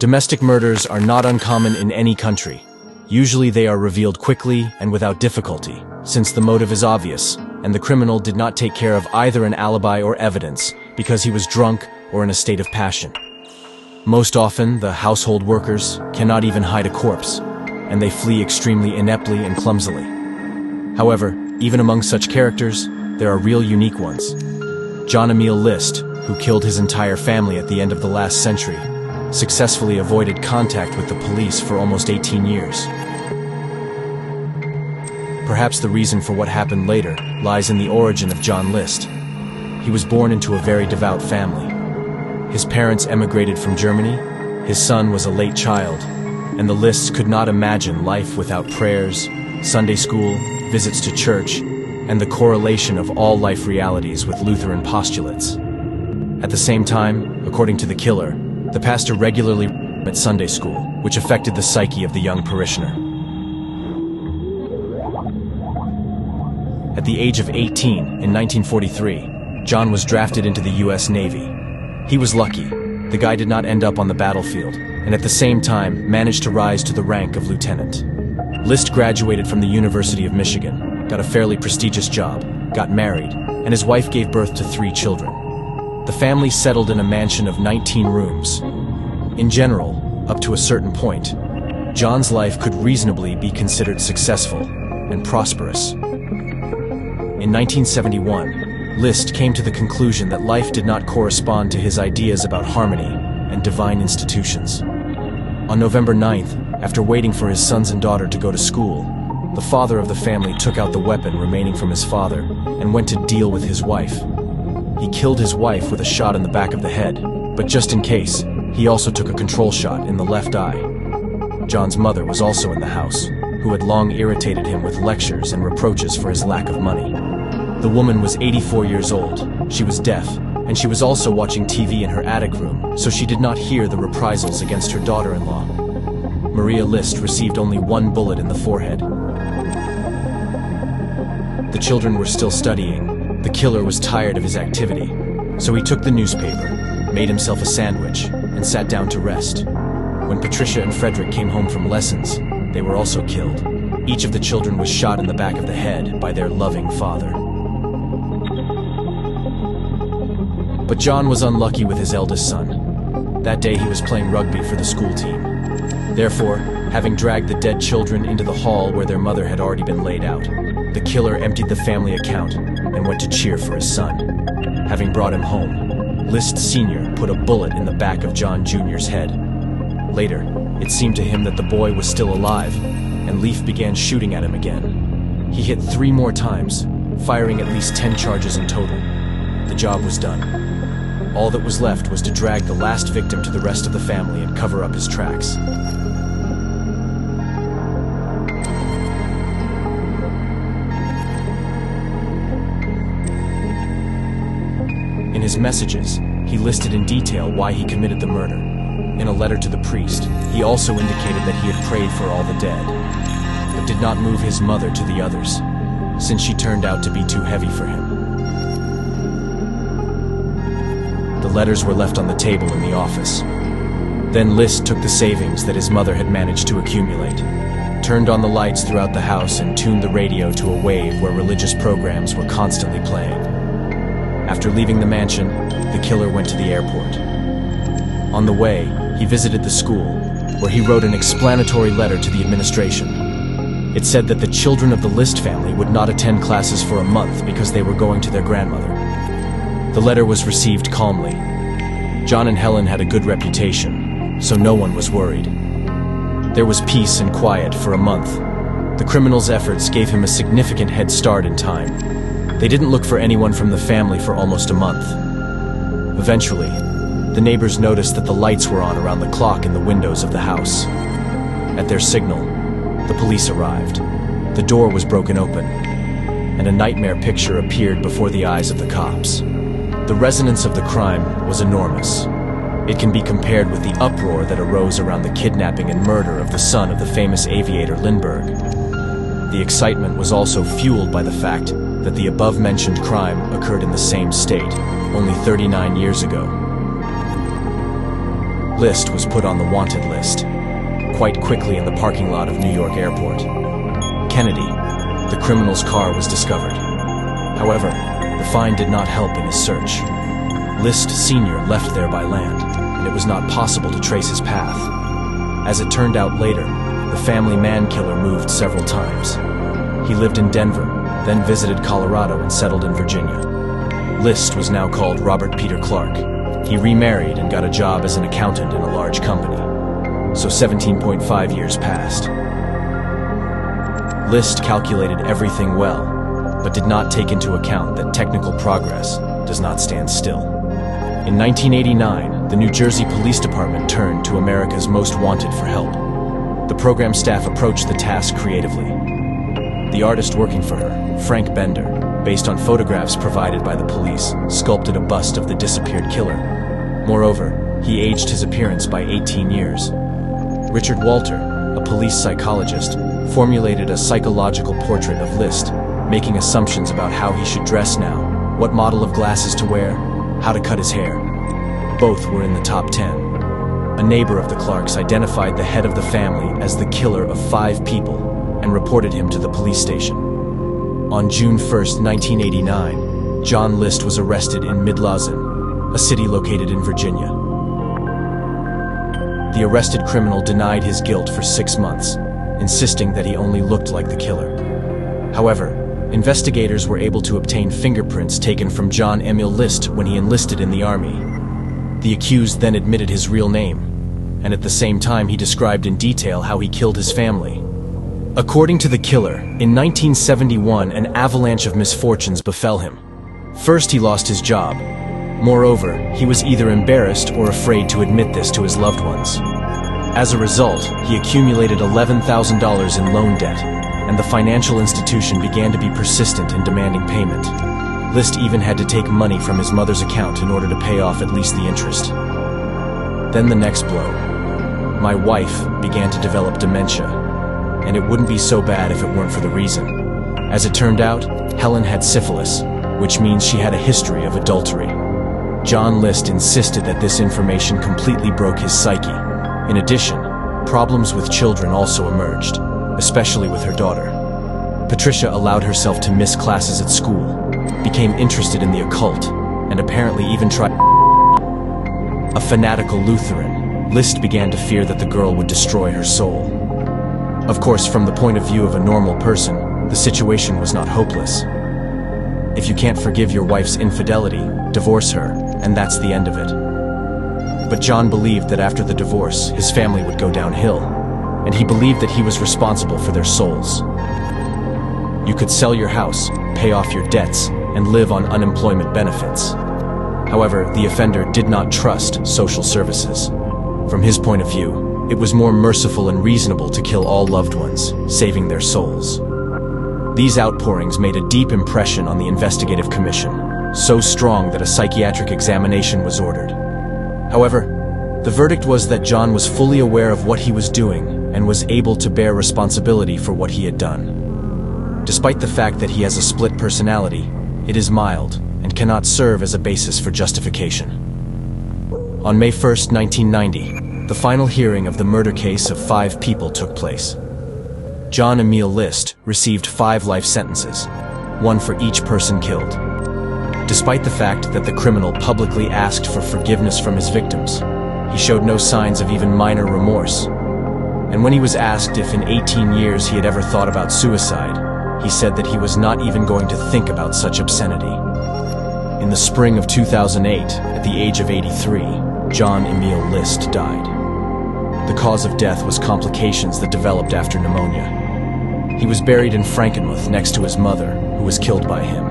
Domestic murders are not uncommon in any country. Usually they are revealed quickly and without difficulty, since the motive is obvious, and the criminal did not take care of either an alibi or evidence because he was drunk or in a state of passion. Most often, the household workers cannot even hide a corpse, and they flee extremely ineptly and clumsily. However, even among such characters, there are real unique ones. John Emil List, who killed his entire family at the end of the last century, successfully avoided contact with the police for almost 18 years. Perhaps the reason for what happened later lies in the origin of John List. He was born into a very devout family. His parents emigrated from Germany, his son was a late child, and the Lists could not imagine life without prayers, Sunday school, visits to church, and the correlation of all life realities with Lutheran postulates. At the same time, according to the killer, the pastor regularly at Sunday school, which affected the psyche of the young parishioner. At the age of 18, in 1943, John was drafted into the U.S. Navy. He was lucky. The guy did not end up on the battlefield, and at the same time managed to rise to the rank of lieutenant. List graduated from the University of Michigan, got a fairly prestigious job, got married, and his wife gave birth to 3 children. The family settled in a mansion of 19 rooms. In general, up to a certain point, John's life could reasonably be considered successful and prosperous. In 1971, List came to the conclusion that life did not correspond to his ideas about harmony and divine institutions. On November 9th, after waiting for his sons and daughter to go to school, the father of the family took out the weapon remaining from his father and went to deal with his wife. He killed his wife with a shot in the back of the head, but just in case, he also took a control shot in the left eye. John's mother was also in the house, who had long irritated him with lectures and reproaches for his lack of money. The woman was 84 years old, she was deaf, and she was also watching TV in her attic room, so she did not hear the reprisals against her daughter-in-law. Maria List received only 1 bullet in the forehead. The children were still studying. The killer was tired of his activity, so he took the newspaper, made himself a sandwich, and sat down to rest. When Patricia and Frederick came home from lessons, they were also killed. Each of the children was shot in the back of the head by their loving father. But John was unlucky with his eldest son. That day he was playing rugby for the school team. Therefore, having dragged the dead children into the hall where their mother had already been laid out, the killer emptied the family account and went to cheer for his son. Having brought him home, List Sr. put a bullet in the back of John Jr.'s head. Later, it seemed to him that the boy was still alive, and Leaf began shooting at him again. He hit 3 more times, firing at least 10 charges in total. The job was done. All that was left was to drag the last victim to the rest of the family and cover up his tracks. In his messages, he listed in detail why he committed the murder. In a letter to the priest, he also indicated that he had prayed for all the dead, but did not move his mother to the others, since she turned out to be too heavy for him. The letters were left on the table in the office. Then List took the savings that his mother had managed to accumulate, turned on the lights throughout the house and tuned the radio to a wave where religious programs were constantly playing. After leaving the mansion, the killer went to the airport. On the way, he visited the school, where he wrote an explanatory letter to the administration. It said that the children of the List family would not attend classes for a month because they were going to their grandmother. The letter was received calmly. John and Helen had a good reputation, so no one was worried. There was peace and quiet for a month. The criminal's efforts gave him a significant head start in time. They didn't look for anyone from the family for almost a month. Eventually, the neighbors noticed that the lights were on around the clock in the windows of the house. At their signal, the police arrived. The door was broken open, and a nightmare picture appeared before the eyes of the cops. The resonance of the crime was enormous. It can be compared with the uproar that arose around the kidnapping and murder of the son of the famous aviator Lindbergh. The excitement was also fueled by the fact that the above-mentioned crime occurred in the same state, only 39 years ago. List was put on the wanted list, quite quickly in the parking lot of New York Airport. Kennedy, the criminal's car, was discovered. However, the find did not help in his search. List Sr. left there by land, and it was not possible to trace his path. As it turned out later, the family man-killer moved several times. He lived in Denver, then visited Colorado and settled in Virginia. List was now called Robert Peter Clark. He remarried and got a job as an accountant in a large company. So 17.5 years passed. List calculated everything well, but did not take into account that technical progress does not stand still. In 1989, the New Jersey Police Department turned to America's Most Wanted for help. The program staff approached the task creatively. The artist working for her, Frank Bender, based on photographs provided by the police, sculpted a bust of the disappeared killer. Moreover, he aged his appearance by 18 years. Richard Walter, a police psychologist, formulated a psychological portrait of List, making assumptions about how he should dress now, what model of glasses to wear, how to cut his hair. Both were in the top 10. A neighbor of the Clarks identified the head of the family as the killer of 5 people and reported him to the police station. On June 1, 1989, John List was arrested in Midlothian, a city located in Virginia. The arrested criminal denied his guilt for 6 months, insisting that he only looked like the killer. However, investigators were able to obtain fingerprints taken from John Emil List when he enlisted in the army. The accused then admitted his real name, and at the same time he described in detail how he killed his family. According to the killer, in 1971 an avalanche of misfortunes befell him. First, he lost his job. Moreover, he was either embarrassed or afraid to admit this to his loved ones. As a result, he accumulated $11,000 in loan debt, and the financial institution began to be persistent in demanding payment. List even had to take money from his mother's account in order to pay off at least the interest. Then the next blow. My wife began to develop dementia, and it wouldn't be so bad if it weren't for the reason. As it turned out, Helen had syphilis, which means she had a history of adultery. John List insisted that this information completely broke his psyche. In addition, problems with children also emerged, especially with her daughter. Patricia allowed herself to miss classes at school, became interested in the occult, and apparently even tried. A fanatical Lutheran, List began to fear that the girl would destroy her soul. Of course, from the point of view of a normal person, the situation was not hopeless. If you can't forgive your wife's infidelity, divorce her, and that's the end of it. But John believed that after the divorce, his family would go downhill, and he believed that he was responsible for their souls. You could sell your house, pay off your debts, and live on unemployment benefits. However, the offender did not trust social services. From his point of view, it was more merciful and reasonable to kill all loved ones, saving their souls. These outpourings made a deep impression on the investigative commission, so strong that a psychiatric examination was ordered. However, the verdict was that John was fully aware of what he was doing and was able to bear responsibility for what he had done. Despite the fact that he has a split personality, it is mild and cannot serve as a basis for justification. On May 1, 1990, the final hearing of the murder case of 5 people took place. John Emil List received 5 life sentences, 1 for each person killed. Despite the fact that the criminal publicly asked for forgiveness from his victims, he showed no signs of even minor remorse. And when he was asked if in 18 years he had ever thought about suicide, he said that he was not even going to think about such obscenity. In the spring of 2008, at the age of 83, John Emil List died. The cause of death was complications that developed after pneumonia. He was buried in Frankenmuth next to his mother, who was killed by him.